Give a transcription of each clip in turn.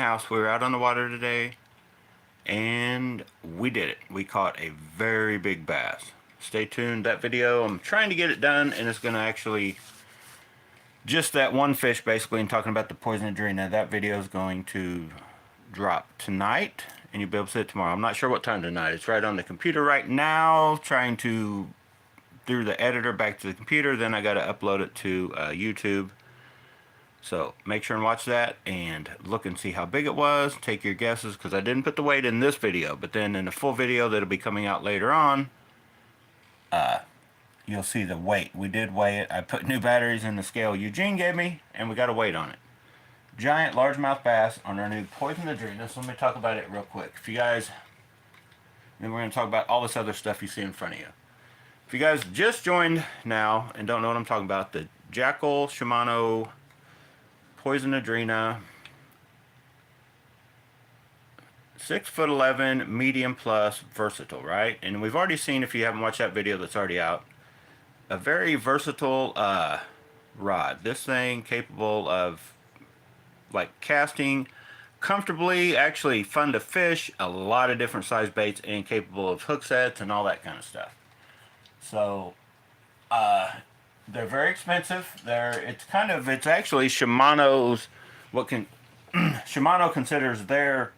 house. We were out on the water today, and we did it. We caught a very big bass. Stay tuned. That video, I'm trying to get it done, and it's going to actually, just that one fish basically, and talking about the poison Adrena, that video is going to drop tonight, and you'll be able to see it tomorrow. I'm not sure what time tonight. It's right on the computer right now, trying to, through the editor back to the computer, then I got to upload it to YouTube. So make sure and watch that and look and see how big it was. Take your guesses, because I didn't put the weight in this video, but then in the full video that'll be coming out later on, you'll see the weight. We did weigh it. I put new batteries in the scale Eugene gave me, and we got a weight on it. Giant largemouth bass on our new poison Adrena. So let me talk about it real quick. If you guys, then we're going to talk about all this other stuff you see in front of you. If you guys just joined now and don't know what I'm talking about, the Jackal Shimano Poison Adrena 6'11", medium plus, versatile, right? And we've already seen, if you haven't watched that video that's already out, a very versatile rod. This thing capable of like casting comfortably, actually fun to fish, a lot of different size baits, and capable of hook sets and all that kind of stuff. So they're very expensive. It's actually Shimano's, Shimano considers their,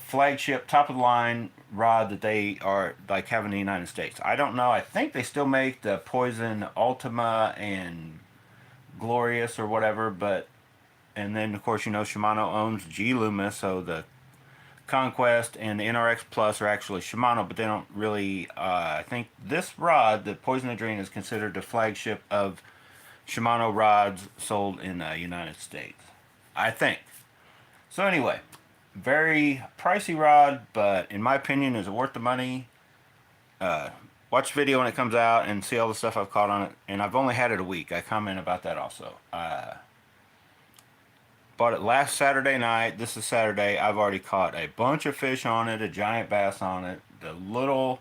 flagship, top of the line rod that they are like having in the United States. I don't know. I think they still make the Poison Ultima and Glorious or whatever, and then of course Shimano owns G Luma, so the Conquest and the NRX Plus are actually Shimano, but they don't really, I think this rod, the Poison Adrena, is considered the flagship of Shimano rods sold in the United States, I think. So anyway, very pricey rod, but in my opinion, is it worth the money? Watch the video when it comes out and see all the stuff I've caught on it, and I've only had it a week. I comment about that also. Bought it last Saturday night. This is Saturday. I've already caught a bunch of fish on it, a giant bass on it. The little,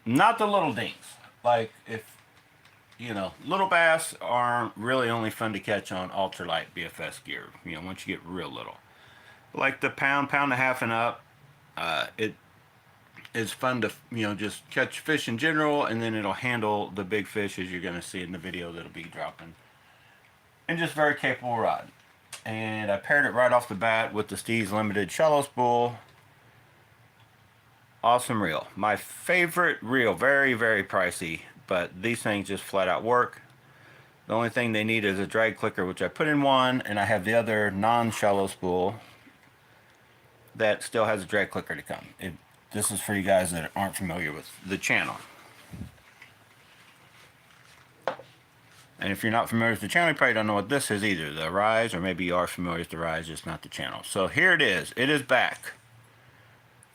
not the little dinks. Like, if, little bass aren't really only fun to catch on ultralight BFS gear, once you get real little. Like the pound and a half and up, it is fun to, just catch fish in general, and then it'll handle the big fish, as you're going to see in the video that'll be dropping. And just very capable rod. And I paired it right off the bat with the Steez Limited Shallow Spool. Awesome reel. My favorite reel. Very, very pricey, but these things just flat out work. The only thing they need is a drag clicker, which I put in one, and I have the other non-shallow spool that still has a drag clicker to come. This is for you guys that aren't familiar with the channel. And if you're not familiar with the channel, you probably don't know what this is either. The Rise, or maybe you are familiar with the Rise, just not the channel. So here it is. It is back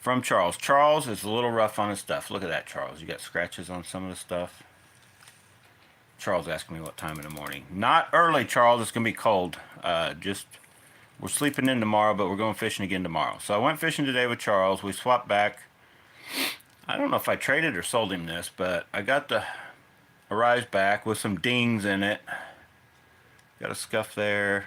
from Charles. Charles is a little rough on his stuff. Look at that, Charles. You got scratches on some of the stuff. Charles asking me what time in the morning. Not early, Charles. It's going to be cold. We're sleeping in tomorrow, but we're going fishing again tomorrow. So I went fishing today with Charles. We swapped back. I don't know if I traded or sold him this, but I got the Arise back with some dings in it. Got a scuff there.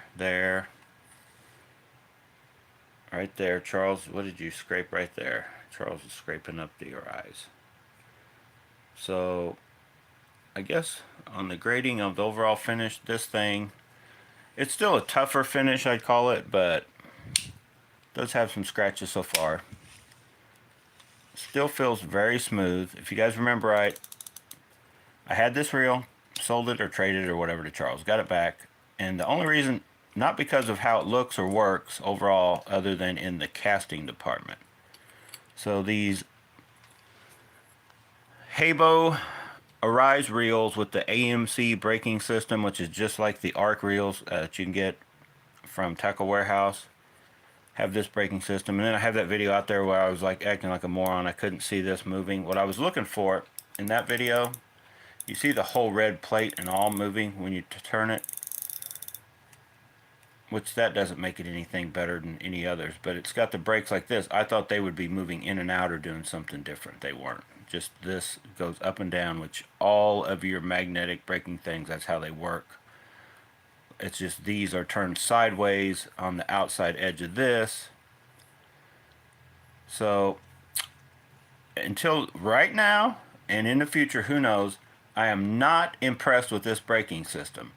Right there. Charles, what did you scrape right there? Charles is scraping up the Arise. So, I guess on the grading of the overall finish, this thing, it's still a tougher finish, I'd call it, but does have some scratches so far. Still feels very smooth. If you guys remember right, I had this reel, sold it or traded it or whatever to Charles, got it back, and the only reason, not because of how it looks or works overall, other than in the casting department. So these Habo Arise reels with the AMC braking system, which is just like the ARC reels that you can get from Tackle Warehouse, have this braking system. And then I have that video out there where I was like acting like a moron. I couldn't see this moving. What I was looking for in that video, you see the whole red plate and all moving when you turn it, which that doesn't make it anything better than any others, but it's got the brakes like this. I thought they would be moving in and out or doing something different. They weren't. Just this goes up and down, which all of your magnetic braking things, that's how they work. It's just these are turned sideways on the outside edge of this. So until right now and in the future, who knows, I am not impressed with this braking system.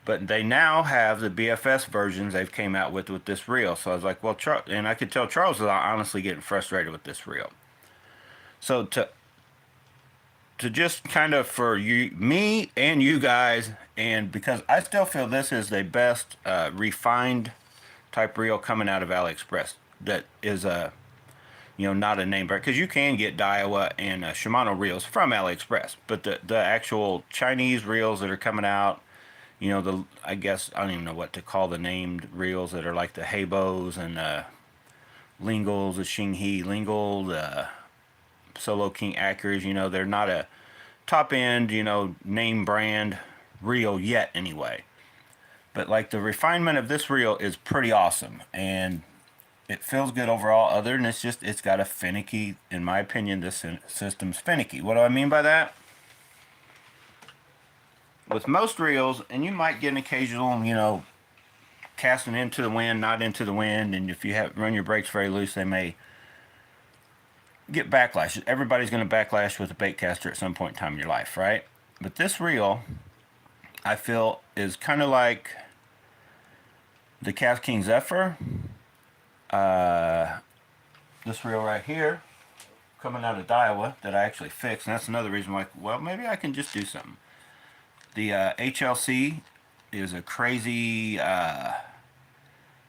But they now have the BFS versions they've came out with this reel. So I was like, well, and I could tell Charles was honestly getting frustrated with this reel. So to just kind of for you, me and you guys, and because I still feel this is the best refined type reel coming out of AliExpress that is a not a name brand, because you can get Daiwa and Shimano reels from AliExpress, but the actual Chinese reels that are coming out, I guess I don't even know what to call the named reels that are like the Habos and Lingles, the Xinghe Lingle, the Solo King Acuras, they're not a top end, name brand reel yet anyway. But like the refinement of this reel is pretty awesome, and it feels good overall, other than it's got a finicky, in my opinion, this system's finicky. What do I mean by that? With most reels, and you might get an occasional, casting into the wind, not into the wind, and if you run your brakes very loose, they may get backlash. Everybody's going to backlash with a bait caster at some point in time in your life, right? But this reel, I feel, is kind of like the Cast King Zephyr. This reel right here, coming out of Daiwa, that I actually fixed, and that's another reason why, well, maybe I can just do something. The HLC is a crazy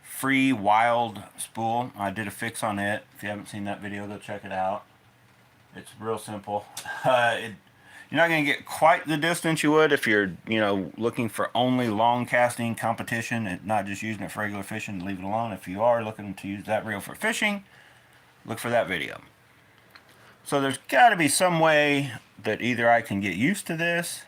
free wild spool. I did a fix on it. If you haven't seen that video, go check it out. It's real simple. You're not going to get quite the distance you would if you're, looking for only long casting competition and not just using it for regular fishing. Leave it alone. If you are looking to use that reel for fishing, look for that video. So there's got to be some way that either I can get used to this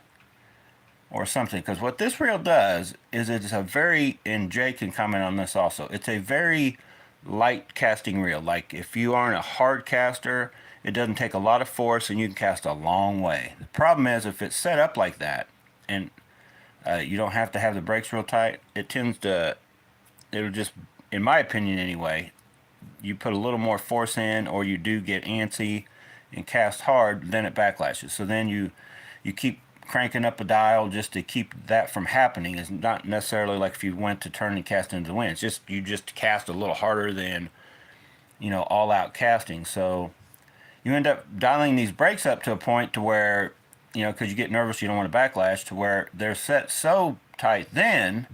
or something, because what this reel does is it's a very, and Jay can comment on this also, it's a very light casting reel. Like if you aren't a hard caster, it doesn't take a lot of force and you can cast a long way. The problem is if it's set up like that and you don't have to have the brakes real tight, it'll just, in my opinion anyway, you put a little more force in or you do get antsy and cast hard, then it backlashes. So then you keep cranking up a dial just to keep that from happening. It's not necessarily like if you went to turn and cast into the wind. It's just you just cast a little harder than all out casting. So you end up dialing these brakes up to a point to where because you get nervous, you don't want to backlash, to where they're set so tight then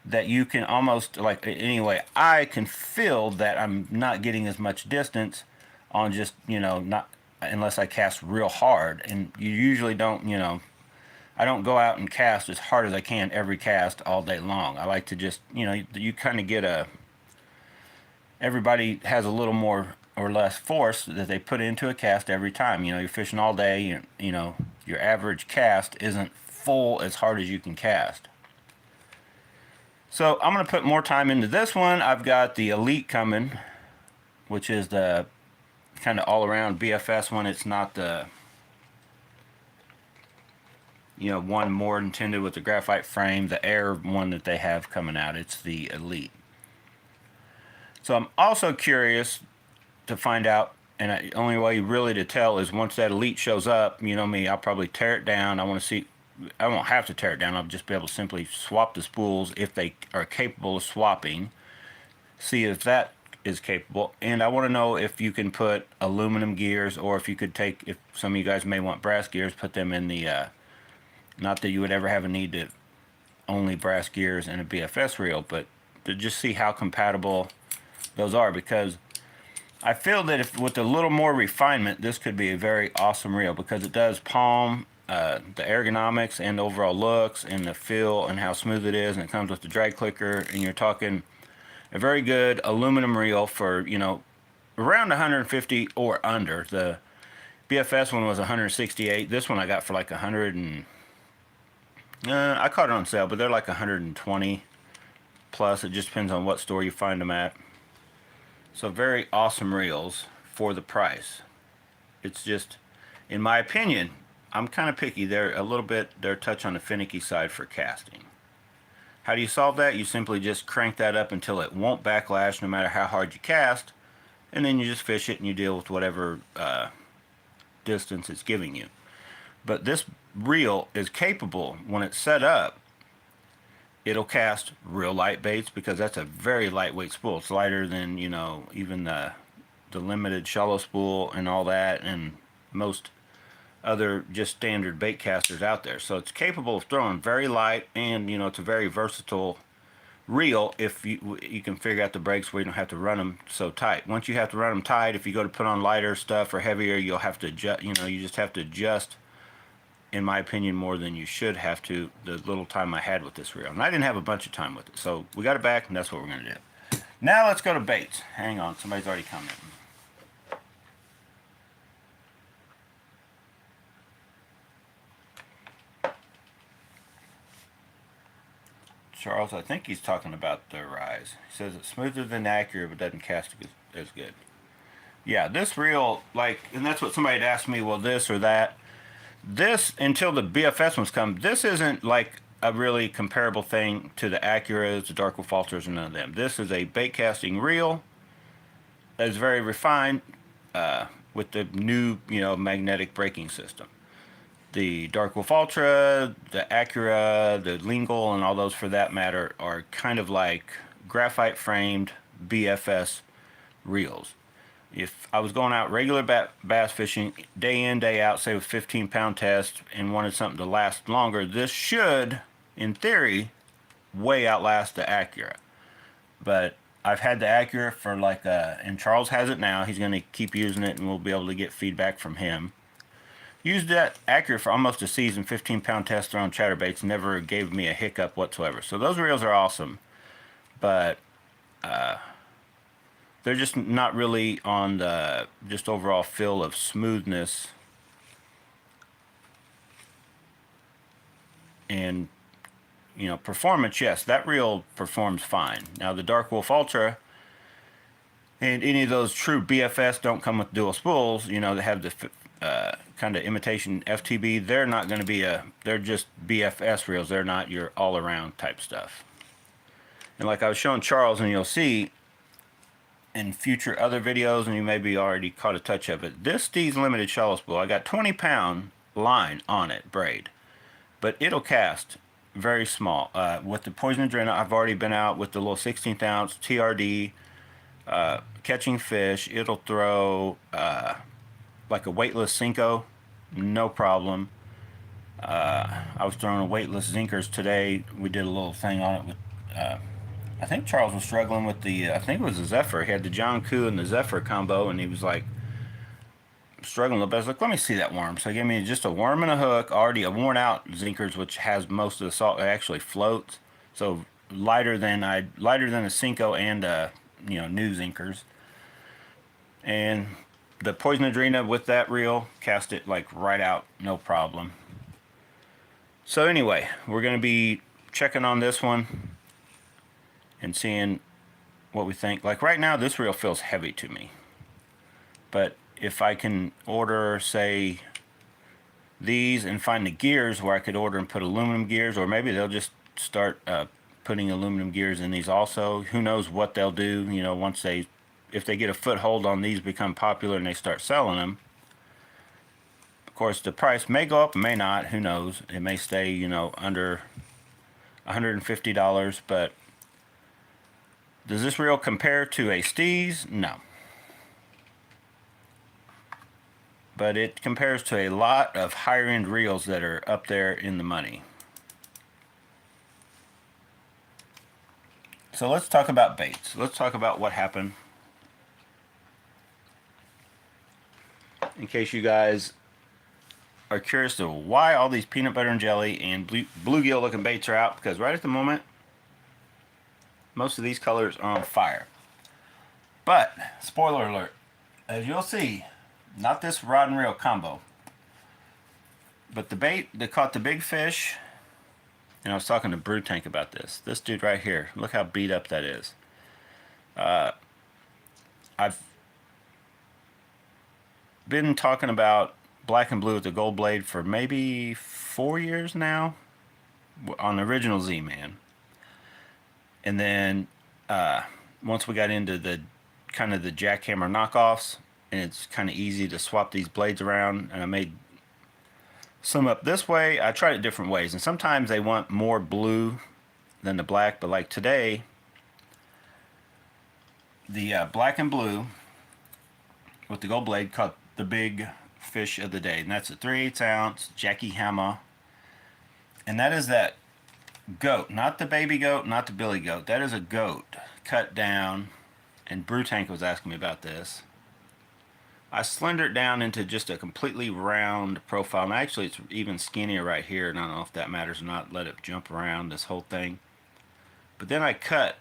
that you can almost, like, anyway, I can feel that I'm not getting as much distance on just not unless I cast real hard. And you usually don't I don't go out and cast as hard as I can every cast all day long. I like to just, you kind of get everybody has a little more or less force that they put into a cast every time. You're fishing all day, your average cast isn't full as hard as you can cast. So I'm going to put more time into this one. I've got the Elite coming, which is the kind of all-around BFS one. It's not the one more intended with the graphite frame, the Air one that they have coming out. It's the Elite. So I'm also curious to find out, and the only way really to tell is once that Elite shows up, me, I'll probably tear it down. I want to see, I won't have to tear it down. I'll just be able to simply swap the spools if they are capable of swapping, see if that is capable. And I want to know if you can put aluminum gears, or if you could take, if some of you guys may want brass gears, put them in the not that you would ever have a need to only brass gears in a BFS reel, but to just see how compatible those are, because I feel that if with a little more refinement, this could be a very awesome reel, because it does palm the ergonomics and overall looks and the feel and how smooth it is, and it comes with the drag clicker, and you're talking a very good aluminum reel for around 150 or under. The BFS one was 168. This one I got for like 100 and I caught it on sale, but they're like 120 plus. It just depends on what store you find them at. So very awesome reels for the price. It's just, in my opinion, I'm kind of picky. They're a touch on the finicky side for casting. How do you solve that? You simply just crank that up until it won't backlash no matter how hard you cast, and then you just fish it and you deal with whatever distance it's giving you. But this reel is capable, when it's set up, it'll cast real light baits, because that's a very lightweight spool. It's lighter than, you know, even the limited shallow spool and all that, and most other just standard bait casters out there. So it's capable of throwing very light, and you know, it's a very versatile reel if you can figure out the breaks where you don't have to run them so tight. Once you have to run them tight, if you go to put on lighter stuff or heavier, you'll have to adjust, you know, you just have to adjust, in my opinion, more than you should have to, the little time I had with this reel. And I didn't have a bunch of time with it. So we got it back, and that's what we're going to do. Now let's go to baits. Hang on, somebody's already commenting. Charles, I think he's talking about the Rise. He says it's smoother than Accurate, but doesn't cast as good. Yeah, this reel, like, and that's what somebody had asked me, well, this or that. This, until the BFS ones come, this isn't like a really comparable thing to the Acuras, the Dark Wolf Ultras, and none of them. This is a bait casting reel that is very refined with the new, you know, magnetic braking system. The Dark Wolf Ultra, the Acura, the Lingle, and all those for that matter are kind of like graphite framed BFS reels. If I was going out regular bass fishing, day in, day out, say with 15-pound test, and wanted something to last longer, this should, in theory, way outlast the Acura. But I've had the Acura for like, and Charles has it now. He's going to keep using it, and we'll be able to get feedback from him. Used that Acura for almost a season, 15-pound test throwing chatterbaits, never gave me a hiccup whatsoever. So those reels are awesome, but they're just not really on the just overall feel of smoothness and, you know, performance. Yes, that reel performs fine. Now the Dark Wolf Ultra and any of those true BFS don't come with dual spools, you know, they have the kind of imitation FTB. They're not going to be they're just BFS reels. They're not your all-around type stuff. And like I was showing Charles, and you'll see in future other videos, and you maybe already caught a touch of it, this Steve's Limited shallow spool, I got 20-pound line on it, braid, but it'll cast very small. With the Poison Adrena, I've already been out with the little 16th ounce TRD, catching fish. It'll throw like a weightless Cinco, no problem. I was throwing a weightless Zinkers today. We did a little thing on it with, I think Charles was struggling with the, I think it was the Zephyr. He had the John Koo and the Zephyr combo, and he was like struggling a little bit. I was like, let me see that worm. So he gave me just a worm and a hook, already a worn out Zinkers, which has most of the salt. It actually floats, so lighter than a Cinco and you know, new Zinkers. And the Poison Adrena with that reel, cast it like right out, no problem. So anyway, we're going to be checking on this one and seeing what we think. Like right now, this reel feels heavy to me. But if I can order, say, these and find the gears where I could order and put aluminum gears, or maybe they'll just start putting aluminum gears in these also. Who knows what they'll do, you know, once they, if they get a foothold on these, become popular, and they start selling them. Of course, the price may go up, may not. Who knows? It may stay, you know, under $150. But does this reel compare to a Steez? No. But it compares to a lot of higher-end reels that are up there in the money. So let's talk about baits. Let's talk about what happened. In case you guys are curious to why all these peanut butter and jelly and bluegill looking baits are out, because right at the moment, most of these colors are on fire. But, spoiler alert, as you'll see, not this rod and reel combo, but the bait that caught the big fish, and I was talking to Brew Tank about this. This dude right here, look how beat up that is. I've been talking about black and blue with the gold blade for maybe 4 years now on the original Z-Man. And then once we got into the kind of the jackhammer knockoffs, and it's kind of easy to swap these blades around, and I made some up this way. I tried it different ways, and sometimes they want more blue than the black, but like today, the black and blue with the gold blade caught the big fish of the day, and that's a 3/8 ounce Jackie Hammer, and that is that goat, not the baby goat, not the billy goat. That is a goat cut down, and Brew Tank was asking me about this. I slendered it down into just a completely round profile, and actually it's even skinnier right here, and I don't know if that matters or not. Let it jump around this whole thing. But then I cut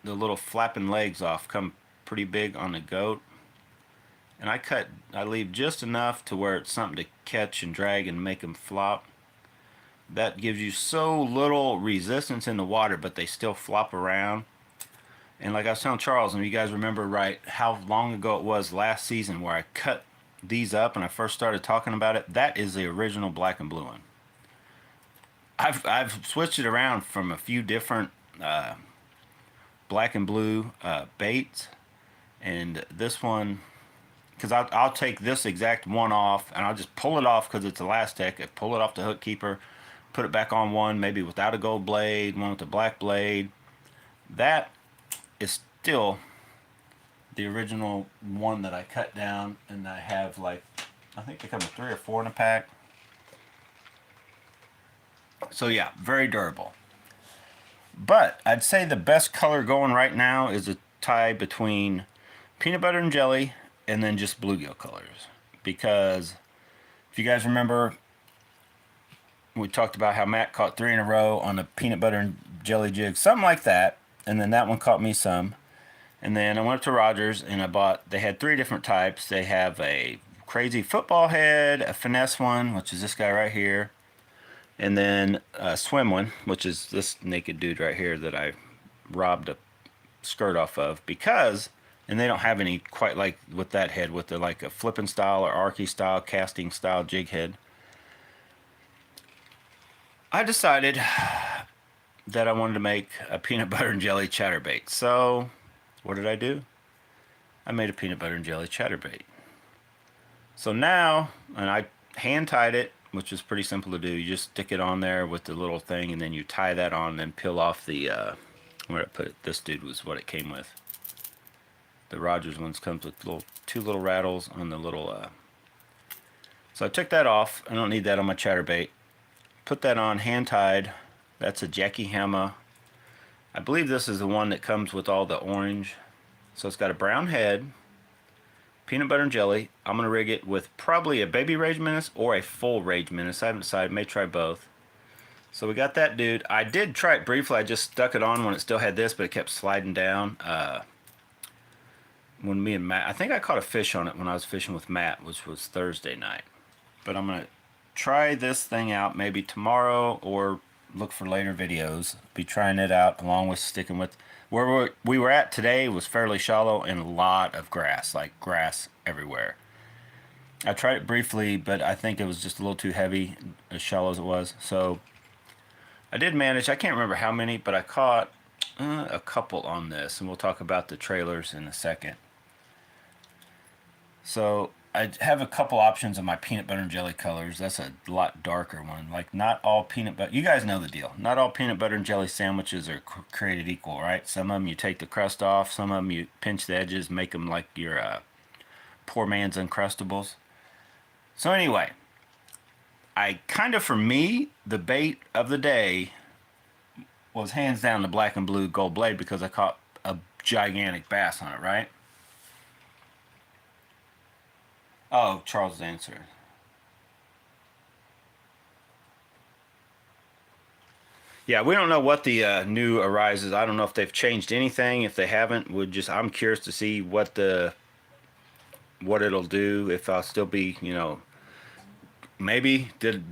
the little flapping legs off, come pretty big on the goat, and I leave just enough to where it's something to catch and drag and make them flop. That gives you so little resistance in the water, but they still flop around. And like I was telling Charles, and you guys remember right how long ago it was last season where I cut these up and I first started talking about it, that is the original black and blue one. I've switched it around from a few different black and blue baits, and this one, because I'll take this exact one off and I'll just pull it off because it's elastic. I pull it off the hook keeper, put it back on one, maybe without a gold blade, one with a black blade. That is still the original one that I cut down, and I have like, I think they come with 3 or 4 in a pack. So yeah, very durable. But I'd say the best color going right now is a tie between peanut butter and jelly and then just bluegill colors. Because if you guys remember, we talked about how Matt caught 3 in a row on a peanut butter and jelly jig, something like that. And then that one caught me some. And then I went up to Rogers and I bought, they had 3 different types. They have a crazy football head, a finesse one, which is this guy right here, and then a swim one, which is this naked dude right here that I robbed a skirt off of, because, and they don't have any quite like with that head, with the like a flipping style or archy style, casting style jig head. I decided that I wanted to make a peanut butter and jelly chatterbait. So what did I do? I made a peanut butter and jelly chatterbait. So now, and I hand tied it, which is pretty simple to do. You just stick it on there with the little thing, and then you tie that on and then peel off the, where I put it, this dude was what it came with. The Rogers ones comes with 2 little rattles on the little, so I took that off. I don't need that on my chatterbait. Put that on, hand tied. That's a Jackie Hammer. I believe this is the one that comes with all the orange. So it's got a brown head, peanut butter and jelly. I'm going to rig it with probably a Baby Rage Menace or a full Rage Menace. I haven't decided. May try both. So we got that dude. I did try it briefly. I just stuck it on when it still had this, but it kept sliding down. When me and Matt, I think I caught a fish on it when I was fishing with Matt, which was Thursday night. But I'm going to try this thing out maybe tomorrow, or look for later videos. Be trying it out along with sticking with where we were at today. Was fairly shallow and a lot of grass, like grass everywhere. I tried it briefly, but I think it was just a little too heavy, as shallow as it was. So I did manage. I can't remember how many, but I caught a couple on this, and we'll talk about the trailers in a second. So I have a couple options of my peanut butter and jelly colors. That's a lot darker one. Like, not all peanut butter, you guys know the deal. Not all peanut butter and jelly sandwiches are created equal, right? Some of them you take the crust off. Some of them you pinch the edges, make them like your poor man's Uncrustables. So anyway, I kind of, for me, the bait of the day was hands down the black and blue gold blade, because I caught a gigantic bass on it, right? Oh, Charles' answer. Yeah, we don't know what the new arises. I don't know if they've changed anything. If they haven't, I'm curious to see what it'll do. If I'll still be, maybe did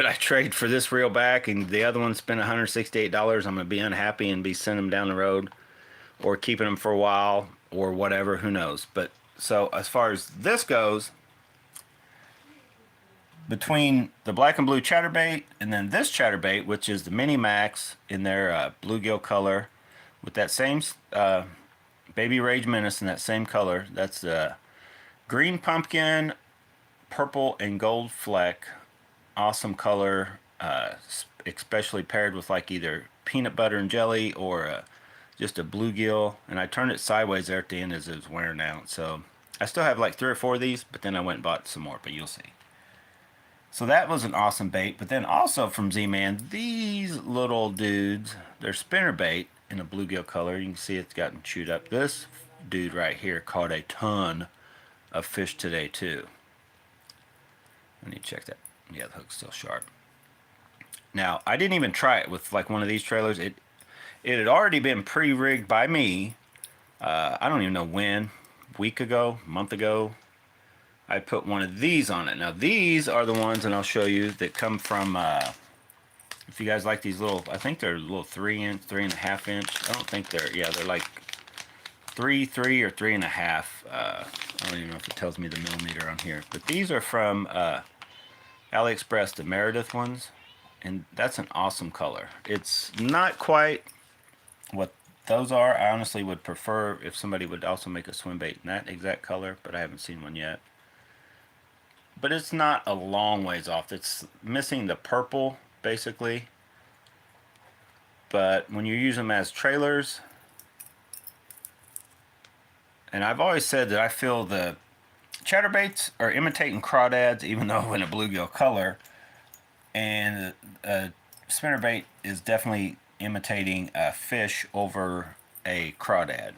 I trade for this reel back and the other one spent $168? I'm gonna be unhappy and be sending them down the road, or keeping them for a while, or whatever. Who knows? But so as far as this goes, between the black and blue chatterbait and then this chatterbait, which is the Mini Max in their bluegill color, with that same Baby Rage Menace in that same color. That's the green pumpkin, purple and gold fleck. Awesome color, especially paired with like either peanut butter and jelly or just a bluegill. And I turned it sideways there at the end as it was wearing out. So I still have like 3 or 4 of these, but then I went and bought some more, but you'll see. So that was an awesome bait. But then also from Z-Man, these little dudes, they're spinnerbait in a bluegill color. You can see it's gotten chewed up. This dude right here caught a ton of fish today too. I need to check that. Yeah, the hook's still sharp. Now, I didn't even try it with like one of these trailers. It had already been pre-rigged by me. I don't even know when, week ago, month ago. I put one of these on it. Now these are the ones, and I'll show you, that come from, if you guys like these little, I think they're little 3-inch, 3.5 inch. I don't think they're like 3 or 3.5. I don't even know if it tells me the millimeter on here. But these are from AliExpress, the Meredith ones. And that's an awesome color. It's not quite what those are. I honestly would prefer if somebody would also make a swim bait in that exact color, but I haven't seen one yet. But it's not a long ways off. It's missing the purple, basically. But when you use them as trailers, and I've always said that I feel the chatterbaits are imitating crawdads, even though in a bluegill color, and spinnerbait is definitely imitating a fish over a crawdad.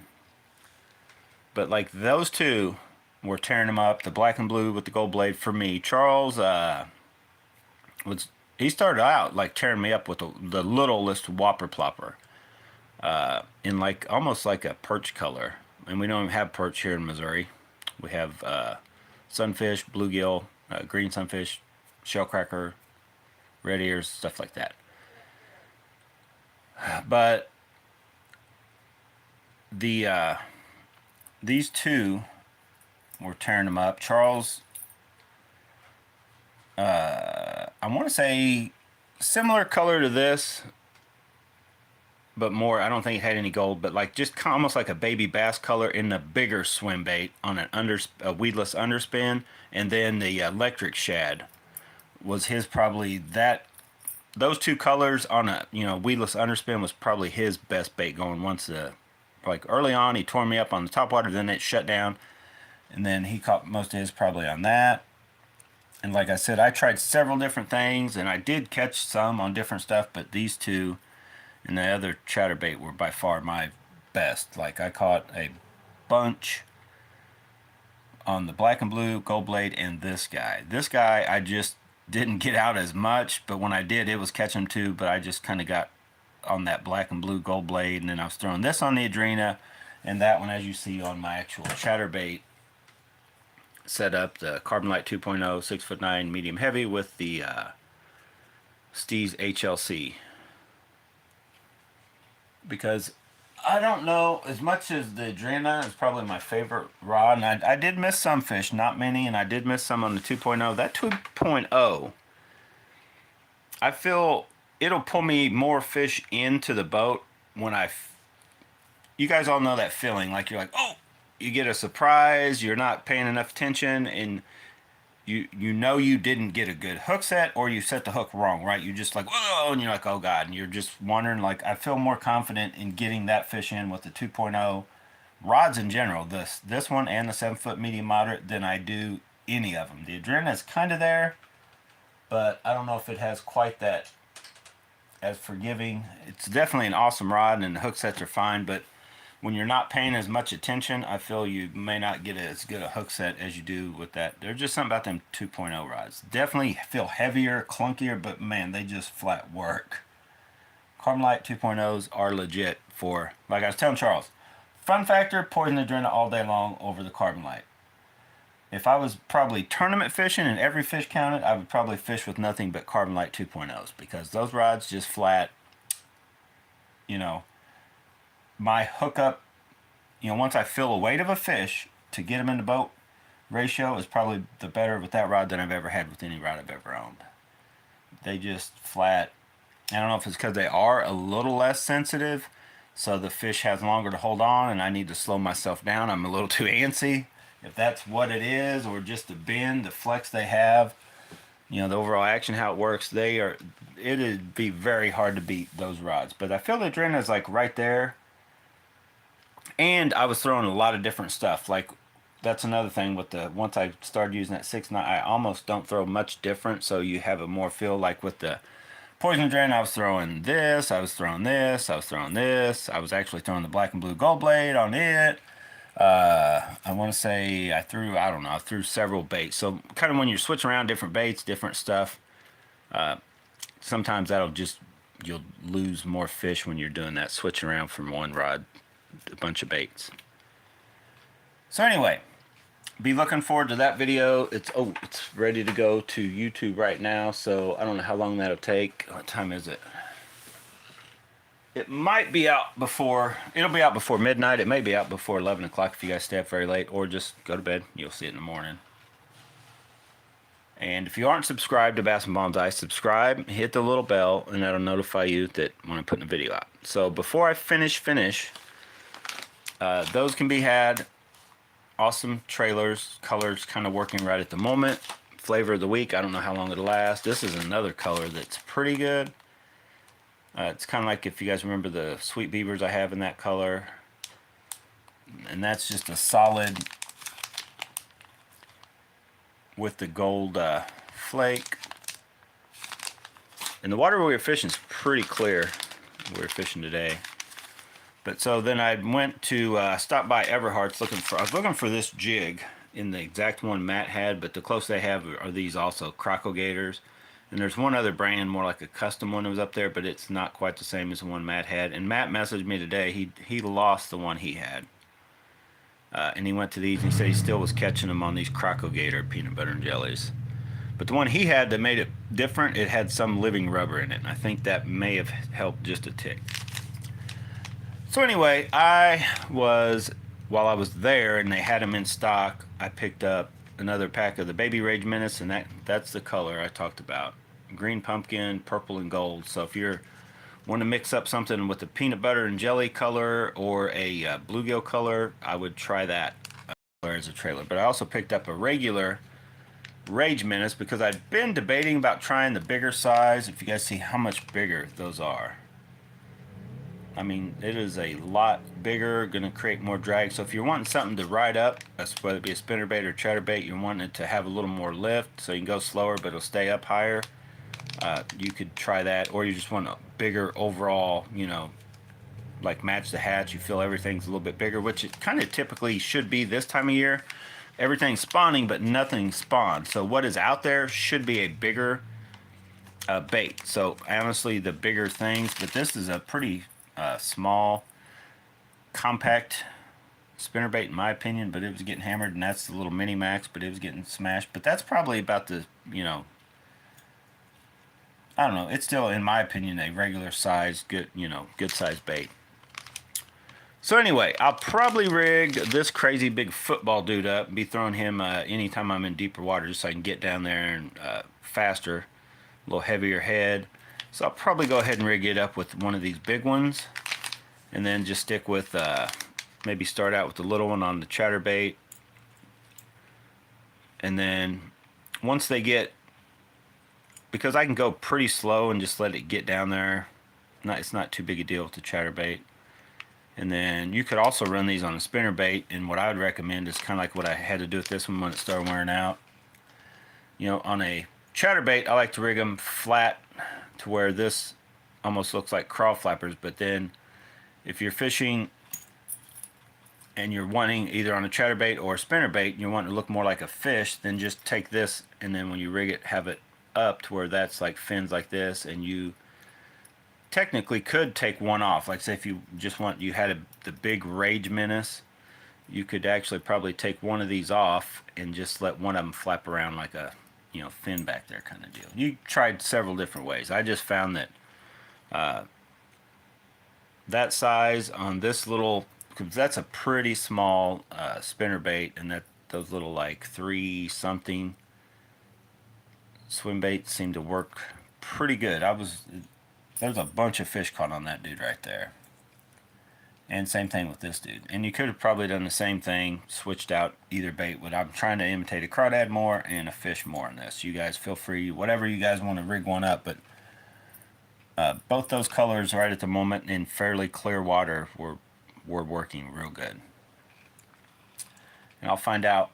But like those two, we're tearing them up. The black and blue with the gold blade for me. Charles he started out like tearing me up with the littlest whopper plopper in like almost like a perch color. And we don't even have perch here in Missouri. We have sunfish, bluegill, green sunfish, shellcracker, red ears, stuff like that. But these two, we're tearing them up. Charles, I want to say similar color to this, but more. I don't think it had any gold, but like just almost like a baby bass color in the bigger swim bait on a weedless underspin, and then the electric shad was his probably that. Those two colors on a weedless underspin was probably his best bait going. Once like early on, he tore me up on the top water, then it shut down. And then he caught most of his probably on that. And like I said, I tried several different things, and I did catch some on different stuff, but these two and the other chatterbait were by far my best. Like I caught a bunch on the black and blue, gold blade, and this guy. This guy I just didn't get out as much, but when I did, it was catching too, but I just kind of got on that black and blue gold blade, and then I was throwing this on the Adrena, and that one, as you see on my actual chatterbait, set up the Carbon Light 2.0 6'9" medium heavy with the Steez HLC, because I don't know, as much as the Adrena is probably my favorite rod, and I did miss some fish, not many, and I did miss some on the 2.0. That 2.0, I feel it'll pull me more fish into the boat when you guys all know that feeling, like you're like, oh, you get a surprise, you're not paying enough attention, and you know you didn't get a good hook set, or you set the hook wrong, right? You're just like, whoa, and you're like, oh God, and you're just wondering. Like, I feel more confident in getting that fish in with the 2.0 rods in general, this one and the 7-foot medium moderate, than I do any of them. The Adrena is kind of there, but I don't know if it has quite that as forgiving. It's definitely an awesome rod, and the hook sets are fine, but when you're not paying as much attention, I feel you may not get as good a hook set as you do with that. There's just something about them 2.0 rods. Definitely feel heavier, clunkier, but man, they just flat work. Carbon Light 2.0s are legit for, like I was telling Charles, fun factor, poison Adrena all day long over the Carbon Light. If I was probably tournament fishing and every fish counted, I would probably fish with nothing but Carbon Light 2.0s, because those rods just flat, my hookup, once I feel the weight of a fish to get them in the boat ratio is probably the better with that rod than I've ever had with any rod I've ever owned. They just flat. I don't know if it's because they are a little less sensitive so the fish has longer to hold on, and I need to slow myself down. I'm a little too antsy. If that's what it is, or just the bend, the flex they have, you know, the overall action, how it works, it'd be very hard to beat those rods. But I feel the Adrena is like right there. And I was throwing a lot of different stuff. Like, that's another thing with once I started using that 6-9, I almost don't throw much different. So you have a more feel. Like with the Poison Adrena, I was throwing this, I was throwing this, I was throwing this. I was actually throwing the black and blue gold blade on it. I want to say I don't know, I threw several baits. So kind of when you're switching around different baits, different stuff, sometimes you'll lose more fish when you're doing that, switching around from one rod, a bunch of baits. So anyway, be looking forward to that video. It's ready to go to YouTube right now, so I don't know how long that'll take. What time is it? It might be out before, it'll be out before midnight. It may be out before 11 o'clock if you guys stay up very late, or just go to bed. You'll see it in the morning. And if you aren't subscribed to Bass and Bombs Ice, subscribe, hit the little bell, and that'll notify you that when I'm putting a video out. So before I finish, those can be had. Awesome trailers, colors kind of working right at the moment. Flavor of the week, I don't know how long it'll last. This is another color that's pretty good. It's kind of like, if you guys remember the Sweet Beavers I have in that color. And that's just a solid with the gold flake. And the water we were fishing is pretty clear. We were fishing today. But so then I went to stop by Everhart's I was looking for this jig in the exact one Matt had, but the closest they have are these also, Crocalgators. And there's one other brand, more like a custom one that was up there, but it's not quite the same as the one Matt had. And Matt messaged me today, he lost the one he had. And he went to these and he said he still was catching them on these Crocalgator peanut butter and jellies. But the one he had that made it different, it had some living rubber in it. And I think that may have helped just a tick. So anyway, while I was there and they had them in stock, I picked up another pack of the Baby Rage Menace, and that's the color I talked about. Green pumpkin, purple, and gold. So if you want to mix up something with a peanut butter and jelly color or a bluegill color, I would try that as a trailer. But I also picked up a regular Rage Menace because I'd been debating about trying the bigger size. If you guys see how much bigger those are. I mean, it is a lot bigger, going to create more drag. So if you're wanting something to ride up, whether it be a spinnerbait or chatterbait, you're wanting it to have a little more lift so you can go slower but it'll stay up higher, you could try that. Or you just want a bigger overall, you know, like match the hatch. You feel everything's a little bit bigger, which it kind of typically should be this time of year. Everything's spawning, but nothing spawned. So what is out there should be a bigger bait. So honestly, the bigger things, but this is a pretty small, compact spinnerbait in my opinion, but it was getting hammered, and that's the little Mini Max, but it was getting smashed. But that's probably about the, you know, I don't know, it's still, in my opinion, a regular size, good, you know, good size bait. So anyway, I'll probably rig this crazy big football dude up and be throwing him anytime I'm in deeper water, just so I can get down there and faster, a little heavier head. So I'll probably go ahead and rig it up with one of these big ones, and then just stick with, maybe start out with the little one on the chatterbait. And then once they get, because I can go pretty slow and just let it get down there, it's not too big a deal with the chatterbait. And then you could also run these on a spinnerbait, and what I would recommend is kind of like what I had to do with this one when it started wearing out. You know, on a chatterbait, I like to rig them flat to where this almost looks like crawl flappers. But then if you're fishing and you're wanting either on a chatterbait or a spinnerbait, you want it to look more like a fish, then just take this, and then when you rig it, have it up to where that's like fins like this. And you technically could take one off. Like say if you just you had the big Rage Menace, you could actually probably take one of these off and just let one of them flap around like a, you know, fin back there kind of deal. You tried several different ways. I just found that that size on this little, because that's a pretty small spinnerbait, and that those little like 3 something swim baits seem to work pretty good. There's a bunch of fish caught on that dude right there. And same thing with this dude. And you could have probably done the same thing, switched out either bait. But I'm trying to imitate a crawdad more and a fish more in this. You guys feel free, whatever you guys want to rig one up. But both those colors right at the moment in fairly clear water were working real good. And I'll find out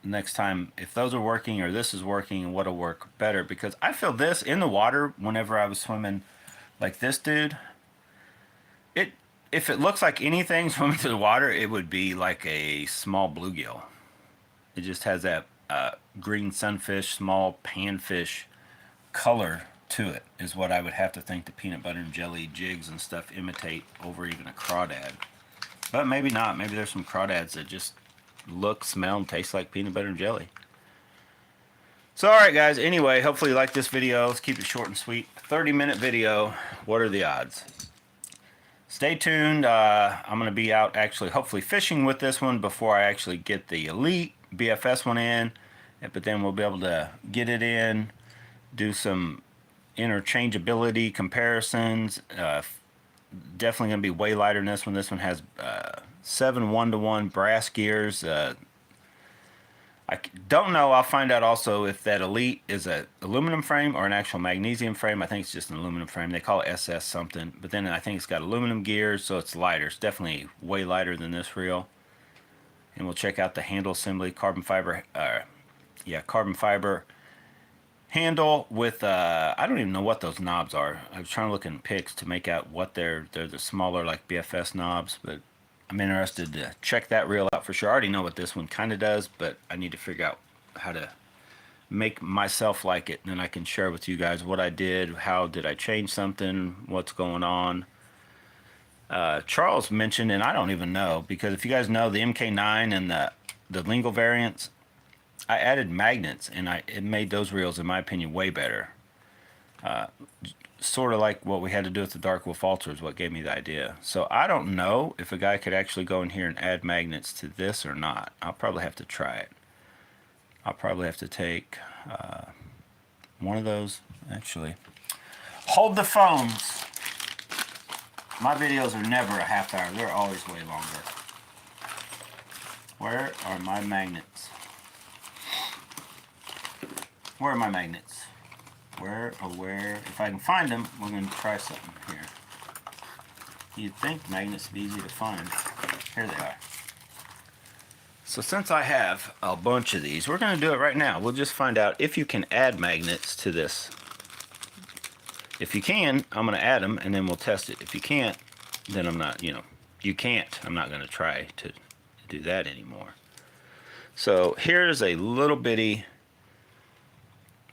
next time if those are working or this is working and what'll work better, because I feel this in the water whenever I was swimming like this dude, if it looks like anything swimming through the water, it would be like a small bluegill. It just has that green sunfish, small panfish color to it, is what I would have to think the peanut butter and jelly jigs and stuff imitate over even a crawdad. But maybe not. Maybe there's some crawdads that just look, smell, and taste like peanut butter and jelly. So alright guys, anyway, hopefully you like this video. Let's keep it short and sweet. 30-minute video. What are the odds? Stay tuned. I'm going to be out actually hopefully fishing with this one before I actually get the Elite BFS one in. But then we'll be able to get it in, do some interchangeability comparisons. Definitely going to be way lighter than this one. This one has 7 1-to-1 brass gears. I don't know. I'll find out also if that Elite is an aluminum frame or an actual magnesium frame. I think it's just an aluminum frame. They call it SS something. But then I think it's got aluminum gears, so it's lighter. It's definitely way lighter than this reel. And we'll check out the handle assembly, carbon fiber handle with, I don't even know what those knobs are. I was trying to look in pics to make out what they're the smaller like BFS knobs, but I'm interested to check that reel out for sure. I already know what this one kind of does, but I need to figure out how to make myself like it, and then I can share with you guys what I did, how did I change something, what's going on. Charles mentioned, and I don't even know, because if you guys know the MK9 and the lingual variants, I added magnets, and it made those reels, in my opinion, way better. Sort of like what we had to do with the Dark Wolf Ultra is what gave me the idea. So I don't know if a guy could actually go in here and add magnets to this or not. I'll probably have to try it. I'll probably have to take one of those, actually. Hold the phones. My videos are never a half hour. They're always way longer. Where are my magnets? Where are my magnets? Where? If I can find them, we're going to try something here. You'd think magnets would be easy to find. Here they are. So since I have a bunch of these, we're going to do it right now. We'll just find out if you can add magnets to this. If you can, I'm going to add them, and then we'll test it. If you can't, then I'm not, you can't. I'm not going to try to do that anymore. So here's a little bitty.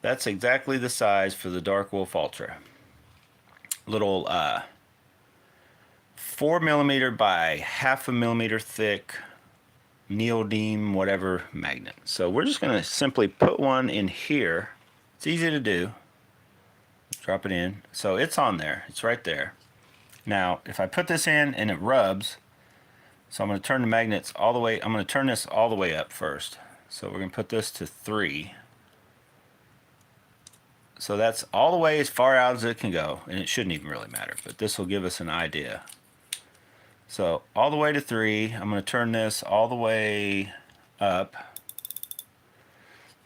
That's exactly the size for the Dark Wolf Ultra. Little 4mm by 0.5 millimeter thick neodymium whatever magnet. So we're just going to simply put one in here. It's easy to do. Drop it in. So it's on there. It's right there. Now, if I put this in and it rubs, so I'm going to turn the magnets all the way. I'm going to turn this all the way up first. So we're going to put this to 3. So that's all the way as far out as it can go, and it shouldn't even really matter, but this will give us an idea. So all the way to 3, I'm going to turn this all the way up.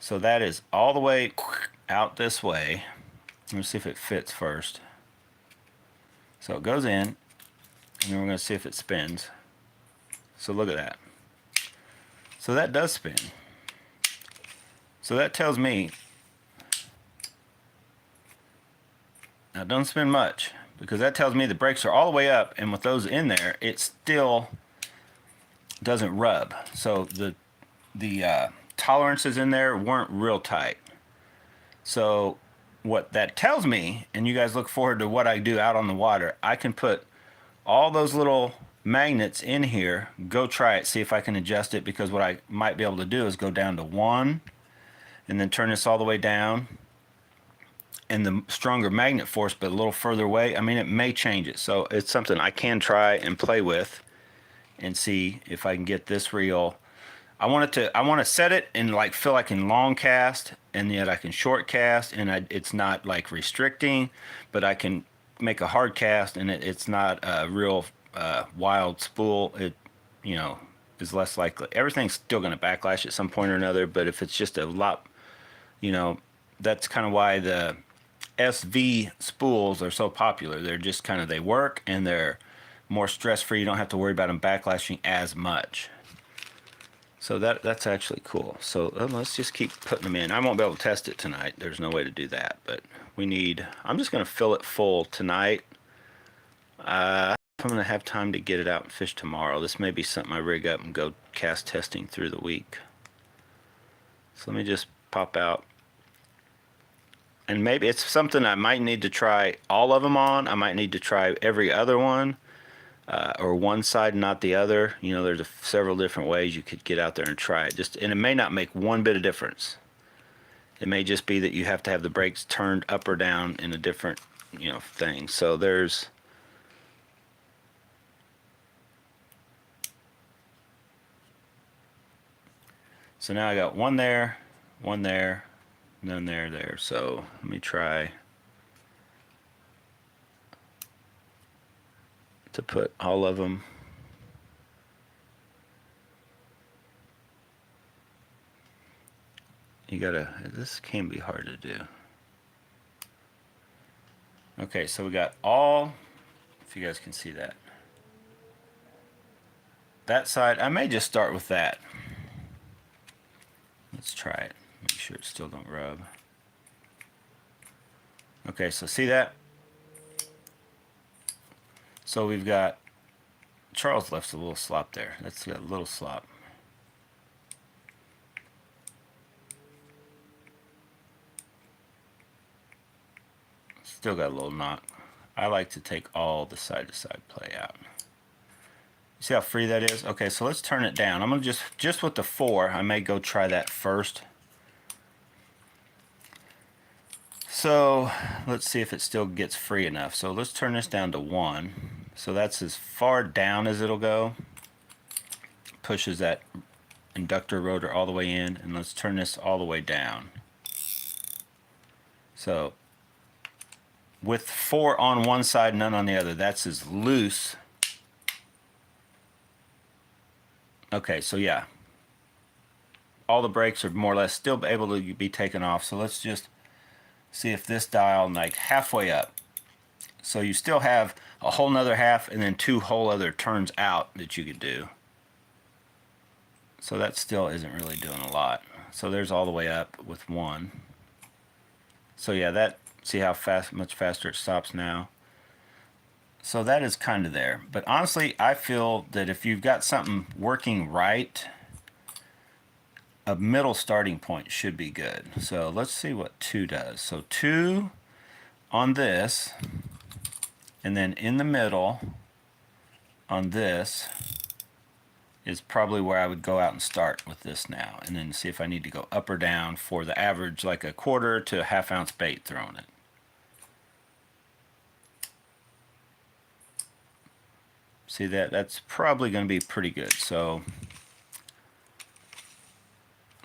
So that is all the way out this way. Let's see if it fits first. So it goes in, and then we're going to see if it spins. So look at that. So that does spin. So that tells me, now don't spin much, because that tells me the brakes are all the way up, and with those in there, it still doesn't rub. So the tolerances in there weren't real tight. So what that tells me, and you guys look forward to what I do out on the water, I can put all those little magnets in here, go try it, see if I can adjust it, because what I might be able to do is go down to 1, and then turn this all the way down, and the stronger magnet force, but a little further away, I mean, it may change it. So it's something I can try and play with and see if I can get this reel. I want to set it and like feel like in long cast, and yet I can short cast, and it's not like restricting, but I can make a hard cast, and it's not a real wild spool, it, you know, is less likely. Everything's still going to backlash at some point or another, but if it's just a lot, you know, that's kind of why the SV spools are so popular. They're just kind of, they work and they're more stress free. You don't have to worry about them backlashing as much. So that's actually cool. So let's just keep putting them in. I won't be able to test it tonight. There's no way to do that, but we need, I'm just going to fill it full tonight. I'm going to have time to get it out and fish tomorrow. This may be something I rig up and go cast testing through the week. So let me just pop out. And maybe it's something I might need to try all of them on. I might need to try every other one. Or one side, not the other. You know, there's several different ways you could get out there and try it. And it may not make one bit of difference. It may just be that you have to have the brakes turned up or down in a different, you know, thing. So there's, so now I got one there, and then there. So let me try to put all of them. You gotta, this can be hard to do. Okay, so we got all, if you guys can see that. That side, I may just start with that. Let's try it. Make sure it still don't rub. Okay, so see that? So we've got, Charles left a little slop there. That's got a little slop. Still got a little knot. I like to take all the side-to-side play out. See how free that is? Okay, so let's turn it down. I'm gonna just with the 4, I may go try that first. So let's see if it still gets free enough. So let's turn this down to 1. So that's as far down as it'll go. Pushes that inductor rotor all the way in, and let's turn this all the way down. So with 4 on one side, none on the other, that's as loose. Okay, so yeah, all the brakes are more or less still able to be taken off. So let's just see if this dial, like halfway up. So you still have a whole nother half and then 2 whole other turns out that you could do. So that still isn't really doing a lot. So there's all the way up with 1. So yeah, that, see how much faster it stops now. So that is kind of there. But honestly, I feel that if you've got something working right, a middle starting point should be good. So let's see what 2 does. So 2 on this, and then in the middle on this is probably where I would go out and start with this now, and then see if I need to go up or down for the average, like a 1/4 to a 1/2 ounce bait thrown it. See that? That's probably going to be pretty good. So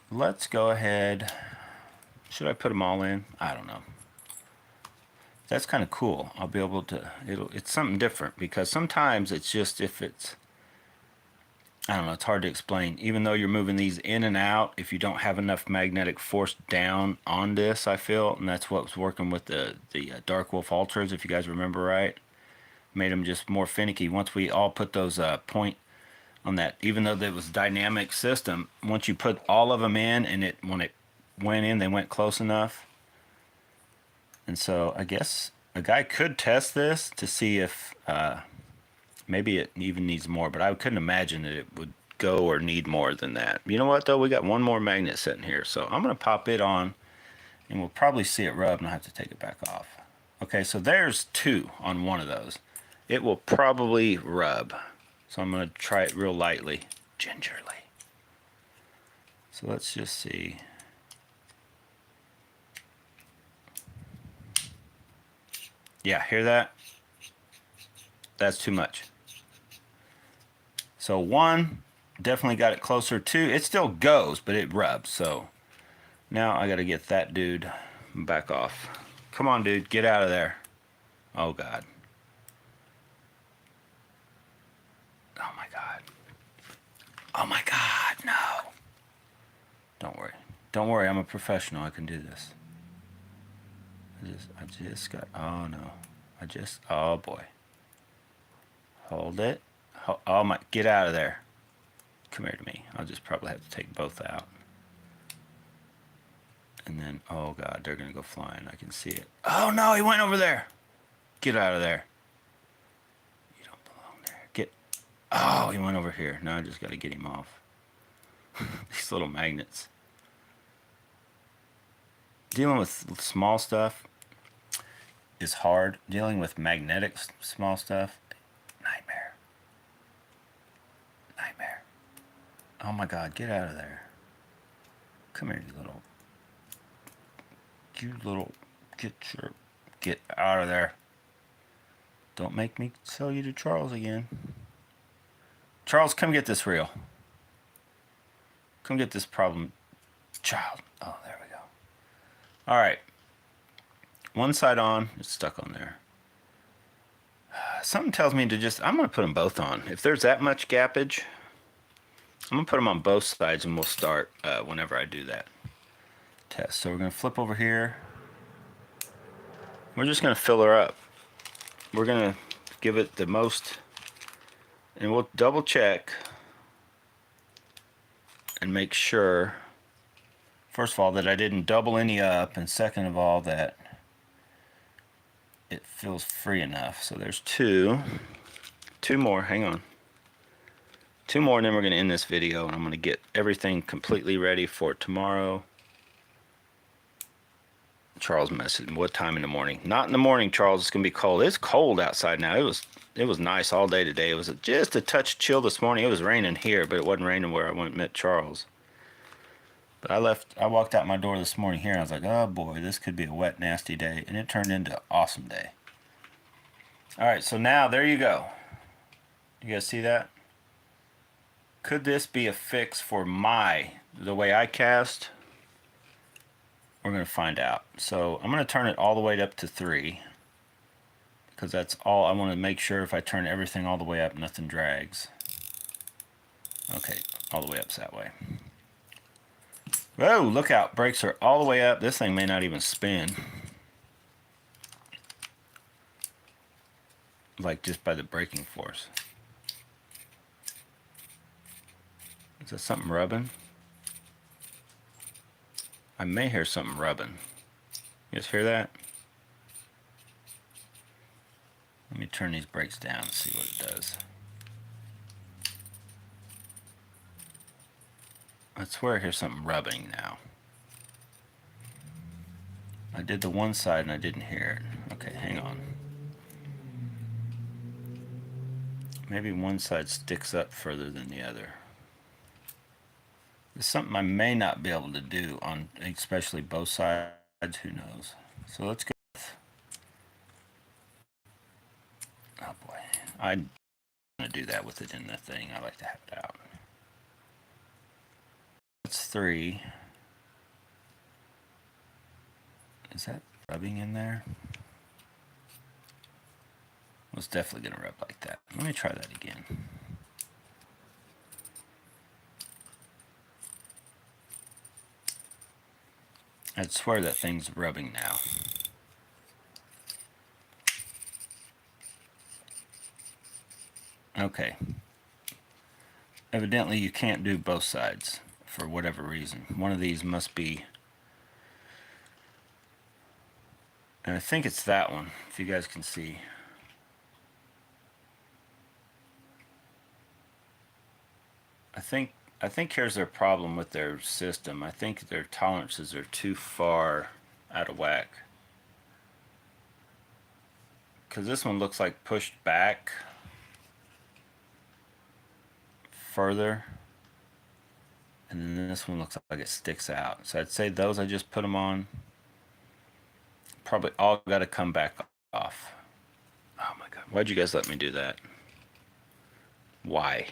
let's go ahead. Should I put them all in? I don't know. That's kind of cool. I'll be able to, it's something different, because sometimes it's just, if it's, I don't know, it's hard to explain. Even though you're moving these in and out, if you don't have enough magnetic force down on this, I feel, and that's what was working with the Dark Wolf Ultras, if you guys remember right. Made them just more finicky. Once we all put those point on that, even though there was dynamic system, once you put all of them in, and when it went in, they went close enough. And so I guess a guy could test this to see if maybe it even needs more, but I couldn't imagine that it would go or need more than that. You know what though? We got one more magnet sitting here, so I'm gonna pop it on, and we'll probably see it rub, and I'll have to take it back off. Okay, so there's 2 on one of those. It will probably rub. So I'm going to try it real lightly, gingerly. So let's just see. Yeah, hear that? That's too much. So 1, definitely got it closer. 2, it still goes, but it rubs. So now I got to get that dude back off. Come on, dude, get out of there. Oh, God. Oh my God, no. Don't worry. Don't worry, I'm a professional. I can do this. I just got, oh no. Oh boy. Hold it. Oh my, get out of there. Come here to me. I'll just probably have to take both out. And then, oh God, they're gonna go flying. I can see it. Oh no, he went over there. Get out of there. You don't belong there. Oh, he went over here. Now I just gotta get him off. These little magnets. Dealing with small stuff is hard. Dealing with magnetic small stuff, nightmare. Nightmare. Oh my God, get out of there. Come here, get out of there. Don't make me sell you to Charles again. Charles, come get this reel. Come get this problem child. Oh, there we go. All right. One side on, it's stuck on there. Something tells me I'm going to put them both on. If there's that much gappage, I'm going to put them on both sides and we'll start whenever I do that test. So we're going to flip over here. We're just going to fill her up. We're going to give it the most, and we'll double check and make sure, first of all, that I didn't double any up, and second of all, that it feels free enough. So there's two more, hang on. Two more, and then we're going to end this video, and I'm going to get everything completely ready for tomorrow. Charles messaged, what time in the morning? Not in the morning, Charles. It's going to be cold. It's cold outside now. It was nice all day today. It was just a touch chill this morning. It was raining here, but it wasn't raining where I went and met Charles. But I walked out my door this morning here, and I was like, oh boy, this could be a wet, nasty day. And it turned into an awesome day. All right, so now there you go. You guys see that? Could this be a fix for the way I cast? We're going to find out. So I'm going to turn it all the way up to 3. Because that's all I want to make sure. If I turn everything all the way up, nothing drags. Okay, all the way up's that way. Whoa, look out. Brakes are all the way up. This thing may not even spin. Like just by the braking force. Is that something rubbing? I may hear something rubbing. You guys hear that? Let me turn these brakes down and see what it does. I swear I hear something rubbing now. I did the one side and I didn't hear it. Okay, hang on. Maybe one side sticks up further than the other. It's something I may not be able to do on especially both sides. Who knows? So let's go. Oh boy, I'm gonna do that with it in the thing. I like to have it out. That's 3. Is that rubbing in there? Well, it's definitely gonna rub like that. Let me try that again. I'd swear that thing's rubbing now. Okay. Evidently you can't do both sides for whatever reason. One of these must be, and I think it's that one, if you guys can see. I think here's their problem with their system. I think their tolerances are too far out of whack. Because this one looks like pushed back further. And then this one looks like it sticks out. So I'd say those I just put them on probably all got to come back off. Oh my God. Why'd you guys let me do that? Why?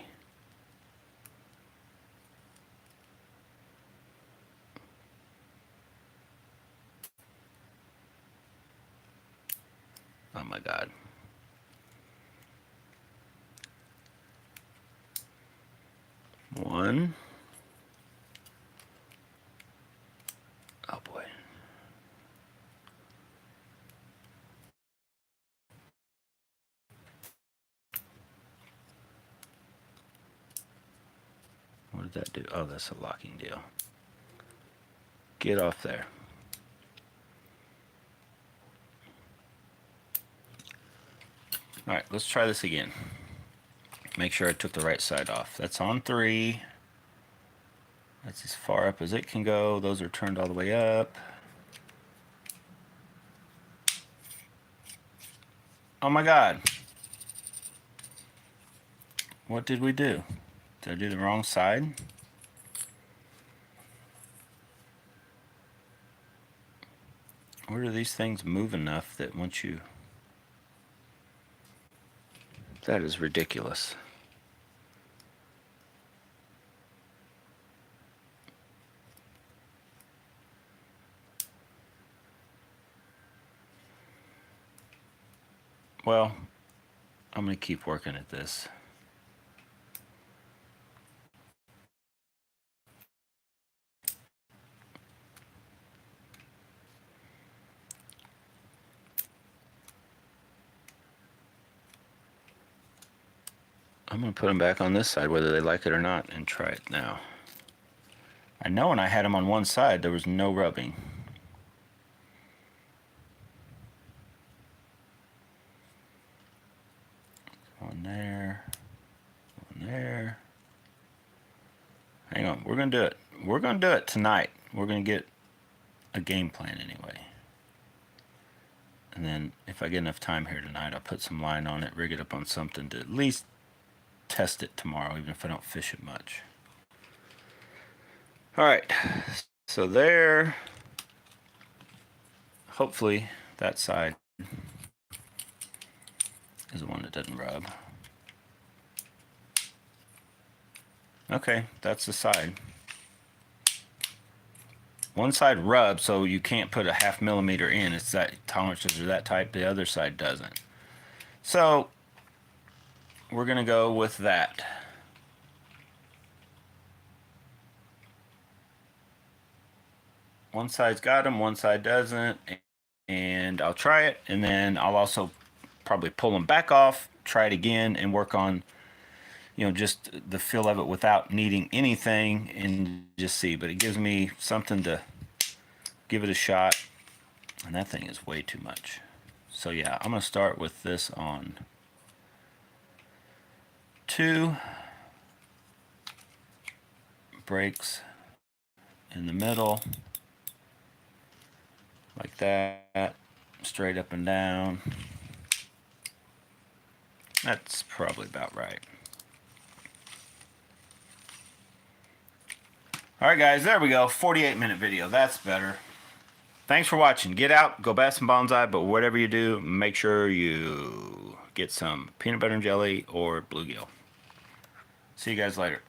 Oh my God. One. Oh boy. What did that do? Oh, that's a locking deal. Get off there. All right, let's try this again. Make sure I took the right side off. That's on 3. That's as far up as it can go. Those are turned all the way up. Oh my God. What did we do? Did I do the wrong side? Where do these things move enough that once you... That is ridiculous. Well, I'm going to keep working at this. I'm going to put them back on this side, whether they like it or not, and try it now. I know when I had them on one side, there was no rubbing. One there. One there. Hang on. We're going to do it. We're going to do it tonight. We're going to get a game plan anyway. And then if I get enough time here tonight, I'll put some line on it, rig it up on something to at least test it tomorrow, even if I don't fish it much. All right, so there, hopefully that side is the one that doesn't rub. Okay, that's the side. One side rubs, so you can't put a 0.5 millimeter in. It's that tolerances are that type. The other side doesn't. So we're gonna go with that. One side's got them, one side doesn't, and I'll try it, and then I'll also probably pull them back off, try it again, and work on, you know, just the feel of it without needing anything, and just see. But it gives me something to give it a shot, and that thing is way too much. So yeah, I'm gonna start with this on 2 breaks in the middle, like that, straight up and down. That's probably about right. All right, guys, there we go. 48-minute video. That's better. Thanks for watching. Get out, go bass and bonsai, but whatever you do, make sure you get some peanut butter and jelly or bluegill. See you guys later.